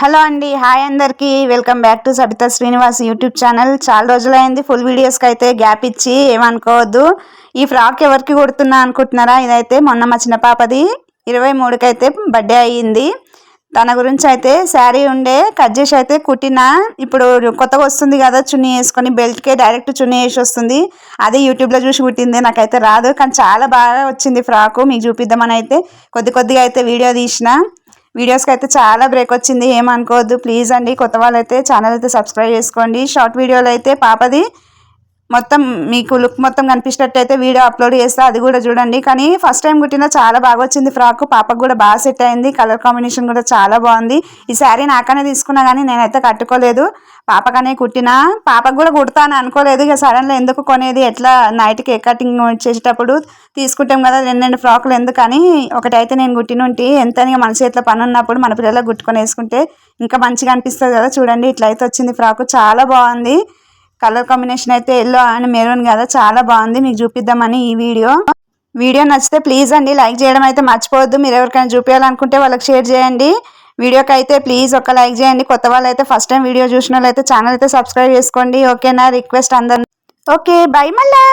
Hello అండి, hi అందరికీ. Welcome back to Sabitha Srinivas YouTube channel. చాలా రోజులైంది ఫుల్ వీడియోస్కి అయితే గ్యాప్ ఇచ్చి, ఏమనుకోవద్దు. ఈ ఫ్రాక్ ఎవరికి కుడుతున్నా అనుకుంటున్నారా? ఇదైతే మొన్న మా చిన్న పాపది 23కి అయితే బర్త్డే అయ్యింది. తన గురించి అయితే శారీ ఉండే కట్ చేసి అయితే కుట్టిన. ఇప్పుడు కొత్తగా వస్తుంది కదా, చున్నీ వేసుకొని బెల్ట్కే డైరెక్ట్ చున్నీ వేసి వస్తుంది. అది యూట్యూబ్లో చూసి కుట్టింది, నాకైతే రాదు. కానీ చాలా బాగా వచ్చింది ఫ్రాకు. మీకు చూపిద్దామని అయితే కొద్దిగా అయితే వీడియో తీసిన. వీడియోస్కి అయితే చాలా బ్రేక్ వచ్చింది, ఏమనుకోవద్దు ప్లీజ్ అండి. కొత్త వాళ్ళైతే ఛానల్ అయితే సబ్స్క్రైబ్ చేసుకోండి. షార్ట్ వీడియోలో అయితే పాపది మొత్తం మీకు లుక్ మొత్తం కనిపించేటట్టయితే వీడియో అప్లోడ్ చేస్తా, అది కూడా చూడండి. కానీ ఫస్ట్ టైం కుట్టినా చాలా బాగా వచ్చింది ఫ్రాక్. పాపకు కూడా బాగా సెట్ అయింది. కలర్ కాంబినేషన్ కూడా చాలా బాగుంది. ఈ శారీ నాకనే తీసుకున్నా కానీ నేనైతే కట్టుకోలేదు, పాపకనే కుట్టినా. పాపకు కూడా కుడతాను అనుకోలేదు. ఇక సడన్లో ఎందుకు కొనేది, ఎట్లా నైట్ కేక్ కటింగ్ చేసేటప్పుడు తీసుకుంటాం కదా, రెండు ఫ్రాకులు ఎందుకని ఒకటైతే నేను కుట్టినుంటి. ఎంత మన చేతిలో పని ఉన్నప్పుడు మన పిల్లలకు కుట్టుకొని వేసుకుంటే ఇంకా మంచిగా అనిపిస్తుంది కదా. చూడండి, ఇట్లయితే వచ్చింది ఫ్రాకు, చాలా బాగుంది. కలర్ కాంబినేషన్ అయితే ఎల్లో అండ్ మెరూన్ కదా, చాలా బాగుంది. మీకు చూపిద్దామని ఈ వీడియో నచ్చితే ప్లీజ్ అండి లైక్ చేయడం అయితే మర్చిపోవద్దు. మీరు ఎవరికైనా చూపించాలనుకుంటే వాళ్ళకి షేర్ చేయండి. వీడియోకి అయితే ప్లీజ్ ఒక లైక్ చేయండి. కొత్త వాళ్ళు అయితే ఫస్ట్ టైం వీడియో చూసిన వాళ్ళు అయితే ఛానల్ అయితే సబ్స్క్రైబ్ చేసుకోండి, ఓకేనా? రిక్వెస్ట్ అందరు. ఓకే, బై మళ్ళా.